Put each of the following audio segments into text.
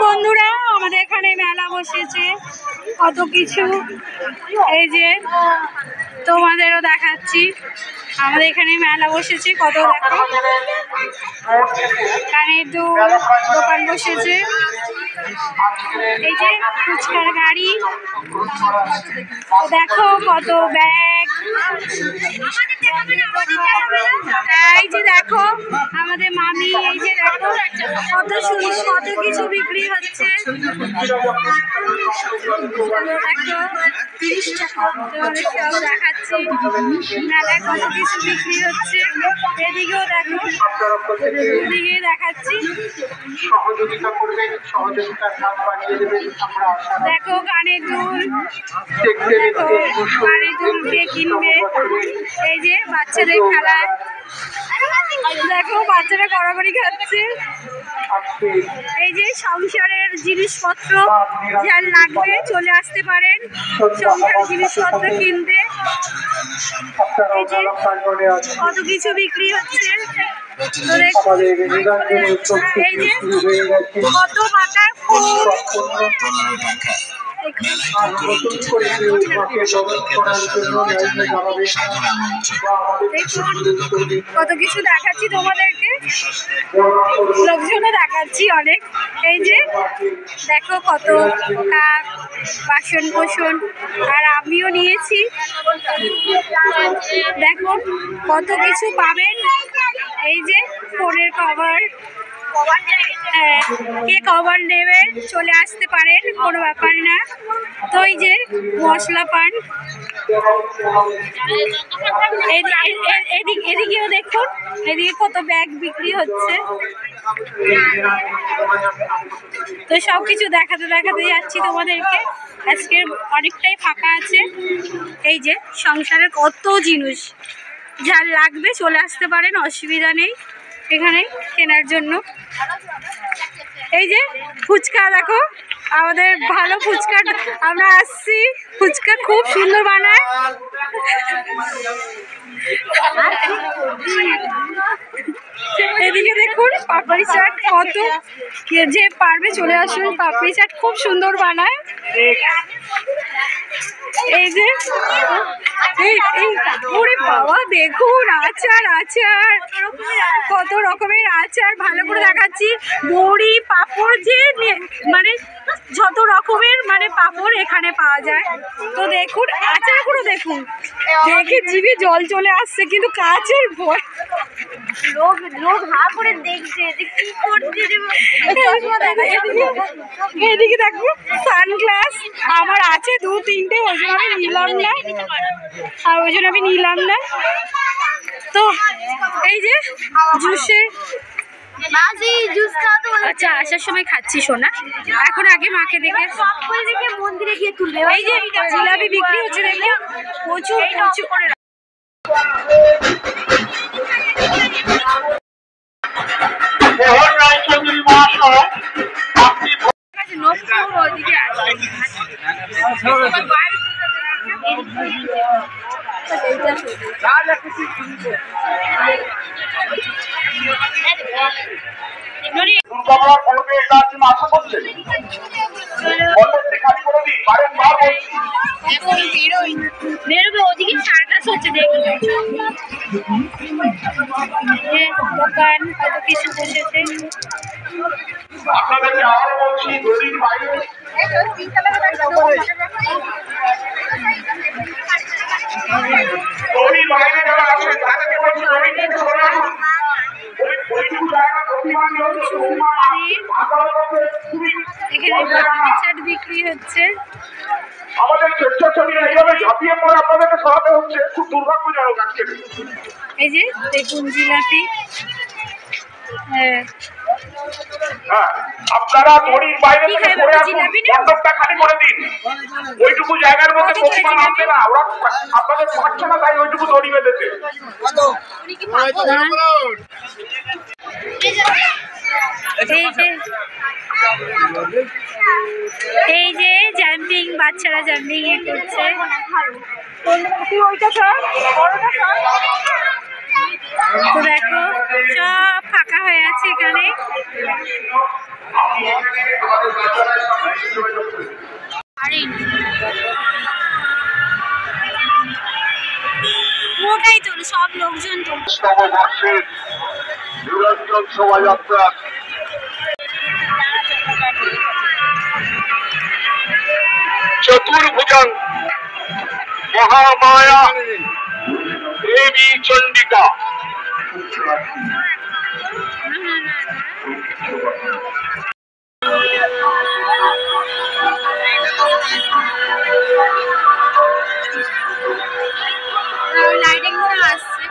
বন্ধুরা আমাদের এখানে মেলা বসেছে কত কিছু, এই যে তোমাদেরও দেখাচ্ছি। আমাদের এখানে মেলা বসেছে কত, দেখো কানের দুল দোকান বসেছে, এই যে ফুচকার গাড়ি, দেখো কত ব্যাগ, এই যে দেখো আমাদের মামি, এই যে দেখো কত সুন্দর কত কিছু বিক্রি হচ্ছে, সব দেখাচ্ছি মেলায় কত কিছু বিক্রি হচ্ছে। এদিকেও দেখো, এদিকে দেখাচ্ছি, দেখো কানের দুল, দেখো কানের দুল কে কিনবে, এই যে বাচ্চাদের খেলা, দেখো বাচ্চারা কড়াকড়ি খাচ্ছে, এই যে সংসারের জিনিসপত্র যার লাগবে চলে আসতে পারেন সংসারের জিনিসপত্র কিনতে, এই যে কত কিছু বিক্রি হচ্ছে, এই যে কত পাতার ফুল, কত কিছু দেখাচ্ছি তোমাদেরকে, লোকজনও দেখাচ্ছি অনেক, এই যে দেখো কত কাপ বাসন কোসন, আর আমিও নিয়েছি, দেখো কত কিছু পাবেন, এই যে ফোনের কভার, হ্যাঁ কে কভার নেবে চলে আসতে পারেন, কোনো ব্যাপার না। তো এই যে মশলা পান, এদিকেও দেখুন, এদিকে কত ব্যাগ বিক্রি হচ্ছে, তো সব কিছু দেখাতে দেখাতে যাচ্ছি তোমাদেরকে। আজকে অনেকটাই ফাঁকা আছে, এই যে সংসারের কত জিনিস যার লাগবে চলে আসতে পারেন, অসুবিধা নেই এখানে কেনার জন্য। এই যে ফুচকা, দেখো আমাদের ভালো ফুচকা, আমরা আসছি, ফুচকা খুব সুন্দর বানায়, এদিকে দেখুন পাপড়ি চাট, কত যে পারবে চলে আসুন, পাপড়ি চাট খুব সুন্দর বানায়, এই যে ওরে বাবা দেখুন আচার আচার, কত রকমের আচার, ভালো করে দেখাচ্ছি। বড়ি পাঁপড় যে মানে যত রকমের মানে পাঁপড় এখানে পাওয়া যায়। তো দেখুন আচারগুলো দেখুন, দেখে জিভে জল চলে আসছে, কিন্তু কাচের ভয়। লোক হা করে দেখছে যে কি করছে। এদিকে দেখো সানগ্লাস আমার আছে 2-3টে, ওই জন্য আমি নিলাম না, আর ওই জন্য আমি নিলাম না। তো এই যে জুসের আচ্ছা আসার সময় খাচ্ছি সোনা, এখন আগে মাকে দেখে মন্দিরে গিয়ে তুলবে। এই যে জিলাপি বিক্রি হচ্ছে দেখো, প্রচুর প্রচুর। বেরোবে ওদিকে সার্কাস হচ্ছে দেখুন, দোকান কত কিছু বসেছে। এখানে চাট বিক্রি হচ্ছে। আমাদের স্বেচ্ছাসেবী এইভাবে ঝাঁপিয়ে পড়ে আপনাদেরকে সরাতে হচ্ছে, খুব দুর্ভাগ্যজনক আজকে। এই যে দেখুন জিলাপি, আপনারা দড়ির বাইরে থেকে সরে আসুন, মণ্ডপটা খালি করে দিন। ওইটুকু জায়গার মধ্যে প্রতিমা নামবে না, ওরা আপনাদের পাচ্ছে না, তাই ওইটুকু দড়ি বেঁধেছে। এই যে জাম্পিং, বাচ্চারা জাম্পিং করছে। তো দেখো সব ফাঁকা হয়ে আছে এখানে। পুরোটাই তো সব লোকজন তো নিরঞ্জন শোভাযাত্রা চতুর্ভুজং মহামায়া দেবী চণ্ডিকা লাইটিং করে আসছে।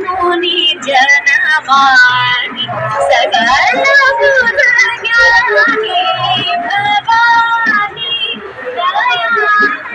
मुनि जनवाणी सकल गुण ज्ञानी भवानी दयानी